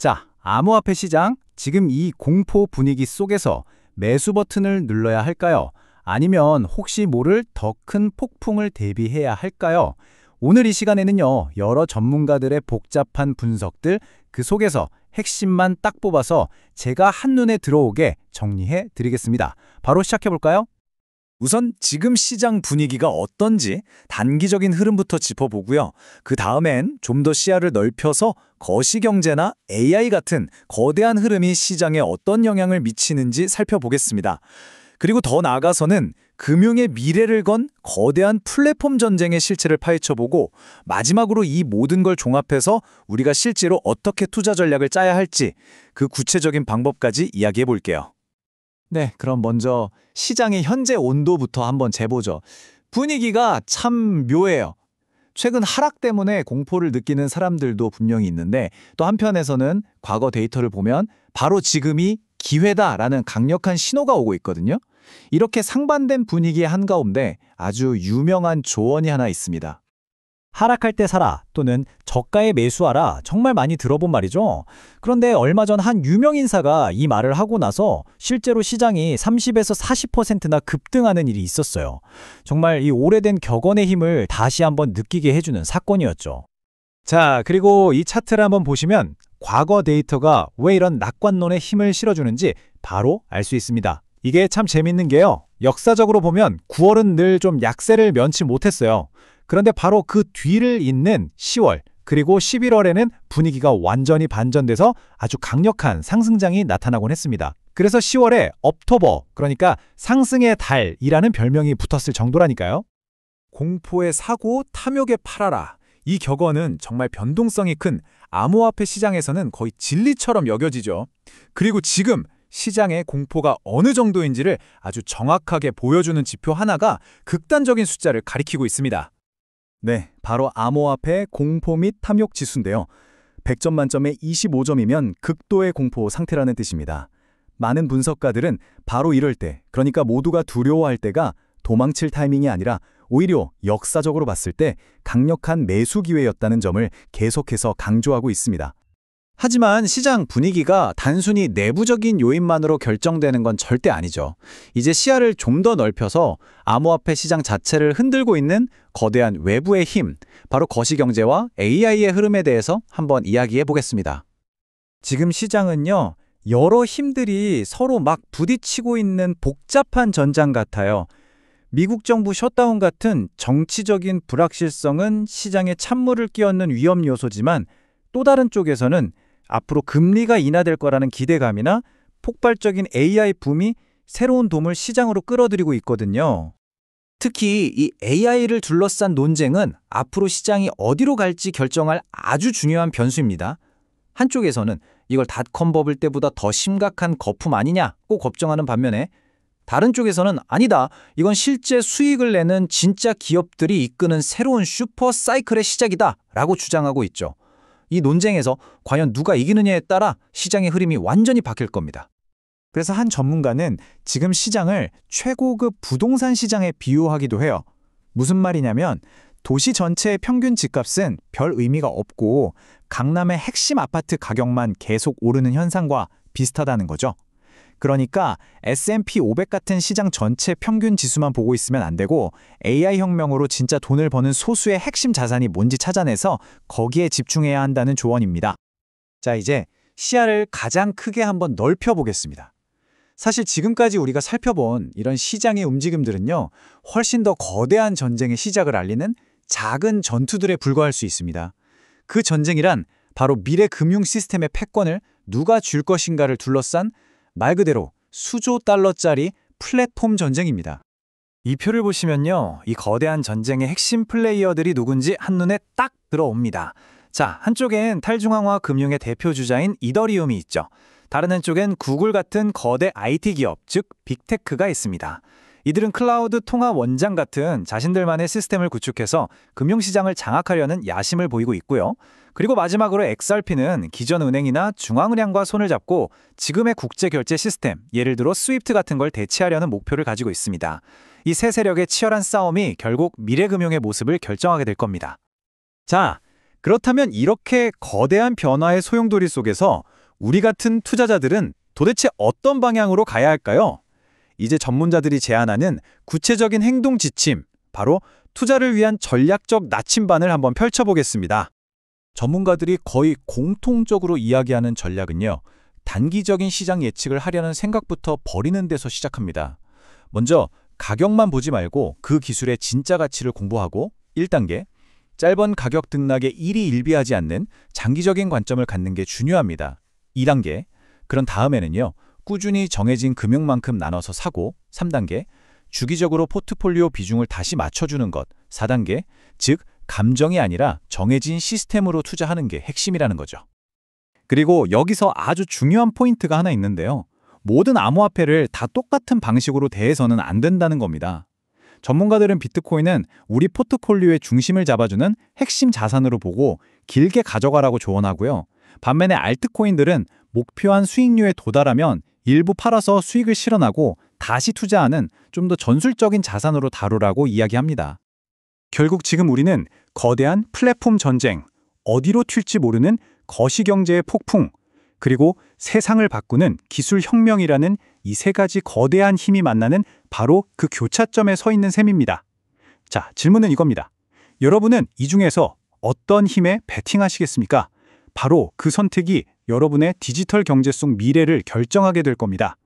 자, 암호화폐 시장, 지금 이 공포 분위기 속에서 매수 버튼을 눌러야 할까요? 아니면 혹시 모를 더 큰 폭풍을 대비해야 할까요? 오늘 이 시간에는요, 여러 전문가들의 복잡한 분석들, 그 속에서 핵심만 딱 뽑아서 제가 한눈에 들어오게 정리해 드리겠습니다. 바로 시작해 볼까요? 우선 지금 시장 분위기가 어떤지 단기적인 흐름부터 짚어보고요. 그 다음엔 좀 더 시야를 넓혀서 거시경제나 AI 같은 거대한 흐름이 시장에 어떤 영향을 미치는지 살펴보겠습니다. 그리고 더 나아가서는 금융의 미래를 건 거대한 플랫폼 전쟁의 실체를 파헤쳐보고 마지막으로 이 모든 걸 종합해서 우리가 실제로 어떻게 투자 전략을 짜야 할지 그 구체적인 방법까지 이야기해 볼게요. 네, 그럼 먼저 시장의 현재 온도부터 한번 재보죠. 분위기가 참 묘해요. 최근 하락 때문에 공포를 느끼는 사람들도 분명히 있는데 또 한편에서는 과거 데이터를 보면 바로 지금이 기회다라는 강력한 신호가 오고 있거든요. 이렇게 상반된 분위기의 한가운데 아주 유명한 조언이 하나 있습니다. 하락할 때 사라 또는 저가에 매수하라 정말 많이 들어본 말이죠. 그런데 얼마 전 한 유명 인사가 이 말을 하고 나서 실제로 시장이 30에서 40%나 급등하는 일이 있었어요. 정말 이 오래된 격언의 힘을 다시 한번 느끼게 해주는 사건이었죠. 자, 그리고 이 차트를 한번 보시면 과거 데이터가 왜 이런 낙관론에 힘을 실어주는지 바로 알 수 있습니다. 이게 참 재밌는 게요. 역사적으로 보면 9월은 늘 좀 약세를 면치 못했어요. 그런데 바로 그 뒤를 잇는 10월 그리고 11월에는 분위기가 완전히 반전돼서 아주 강력한 상승장이 나타나곤 했습니다. 그래서 10월에 업토버, 그러니까 상승의 달이라는 별명이 붙었을 정도라니까요. 공포의 사고, 탐욕의 팔아라. 이 격언은 정말 변동성이 큰 암호화폐 시장에서는 거의 진리처럼 여겨지죠. 그리고 지금 시장의 공포가 어느 정도인지를 아주 정확하게 보여주는 지표 하나가 극단적인 숫자를 가리키고 있습니다. 네, 바로 암호화폐 공포 및 탐욕 지수인데요. 100점 만점에 25점이면 극도의 공포 상태라는 뜻입니다. 많은 분석가들은 바로 이럴 때, 그러니까 모두가 두려워할 때가 도망칠 타이밍이 아니라 오히려 역사적으로 봤을 때 강력한 매수 기회였다는 점을 계속해서 강조하고 있습니다. 하지만 시장 분위기가 단순히 내부적인 요인만으로 결정되는 건 절대 아니죠. 이제 시야를 좀 더 넓혀서 암호화폐 시장 자체를 흔들고 있는 거대한 외부의 힘, 바로 거시경제와 AI의 흐름에 대해서 한번 이야기해 보겠습니다. 지금 시장은요, 여러 힘들이 서로 막 부딪히고 있는 복잡한 전장 같아요. 미국 정부 셧다운 같은 정치적인 불확실성은 시장에 찬물을 끼얹는 위험 요소지만 또 다른 쪽에서는 앞으로 금리가 인하될 거라는 기대감이나 폭발적인 AI 붐이 새로운 돔을 시장으로 끌어들이고 있거든요. 특히 이 AI를 둘러싼 논쟁은 앞으로 시장이 어디로 갈지 결정할 아주 중요한 변수입니다. 한쪽에서는 이걸 닷컴 버블 때보다 더 심각한 거품 아니냐고 걱정하는 반면에 다른 쪽에서는 아니다, 이건 실제 수익을 내는 진짜 기업들이 이끄는 새로운 슈퍼 사이클의 시작이다 라고 주장하고 있죠. 이 논쟁에서 과연 누가 이기느냐에 따라 시장의 흐름이 완전히 바뀔 겁니다. 그래서 한 전문가는 지금 시장을 최고급 부동산 시장에 비유하기도 해요. 무슨 말이냐면 도시 전체의 평균 집값은 별 의미가 없고 강남의 핵심 아파트 가격만 계속 오르는 현상과 비슷하다는 거죠. 그러니까 S&P 500 같은 시장 전체 평균 지수만 보고 있으면 안 되고 AI 혁명으로 진짜 돈을 버는 소수의 핵심 자산이 뭔지 찾아내서 거기에 집중해야 한다는 조언입니다. 자, 이제 시야를 가장 크게 한번 넓혀보겠습니다. 사실 지금까지 우리가 살펴본 이런 시장의 움직임들은요, 훨씬 더 거대한 전쟁의 시작을 알리는 작은 전투들에 불과할 수 있습니다. 그 전쟁이란 바로 미래 금융 시스템의 패권을 누가 줄 것인가를 둘러싼 말 그대로 수조 달러짜리 플랫폼 전쟁입니다. 이 표를 보시면요, 이 거대한 전쟁의 핵심 플레이어들이 누군지 한눈에 딱 들어옵니다. 자, 한쪽엔 탈중앙화 금융의 대표 주자인 이더리움이 있죠. 다른 한쪽엔 구글 같은 거대 IT 기업, 즉 빅테크가 있습니다. 이들은 클라우드 통합 원장 같은 자신들만의 시스템을 구축해서 금융시장을 장악하려는 야심을 보이고 있고요. 그리고 마지막으로 XRP는 기존 은행이나 중앙은행과 손을 잡고 지금의 국제결제 시스템, 예를 들어 스위프트 같은 걸 대체하려는 목표를 가지고 있습니다. 이 세 세력의 치열한 싸움이 결국 미래금융의 모습을 결정하게 될 겁니다. 자, 그렇다면 이렇게 거대한 변화의 소용돌이 속에서 우리 같은 투자자들은 도대체 어떤 방향으로 가야 할까요? 이제 전문자들이 제안하는 구체적인 행동 지침, 바로 투자를 위한 전략적 나침반을 한번 펼쳐보겠습니다. 전문가들이 거의 공통적으로 이야기하는 전략은요, 단기적인 시장 예측을 하려는 생각부터 버리는 데서 시작합니다. 먼저 가격만 보지 말고 그 기술의 진짜 가치를 공부하고 1단계, 짧은 가격 등락에 일희일비하지 않는 장기적인 관점을 갖는 게 중요합니다. 2단계, 그런 다음에는요, 꾸준히 정해진 금액만큼 나눠서 사고 3단계, 주기적으로 포트폴리오 비중을 다시 맞춰주는 것 4단계, 즉 감정이 아니라 정해진 시스템으로 투자하는 게 핵심이라는 거죠. 그리고 여기서 아주 중요한 포인트가 하나 있는데요. 모든 암호화폐를 다 똑같은 방식으로 대해서는 안 된다는 겁니다. 전문가들은 비트코인은 우리 포트폴리오의 중심을 잡아주는 핵심 자산으로 보고 길게 가져가라고 조언하고요. 반면에 알트코인들은 목표한 수익률에 도달하면 일부 팔아서 수익을 실현하고 다시 투자하는 좀 더 전술적인 자산으로 다루라고 이야기합니다. 결국 지금 우리는 거대한 플랫폼 전쟁, 어디로 튈지 모르는 거시경제의 폭풍, 그리고 세상을 바꾸는 기술 혁명이라는 이 세 가지 거대한 힘이 만나는 바로 그 교차점에 서 있는 셈입니다. 자, 질문은 이겁니다. 여러분은 이 중에서 어떤 힘에 베팅하시겠습니까? 바로 그 선택이 여러분의 디지털 경제 속 미래를 결정하게 될 겁니다.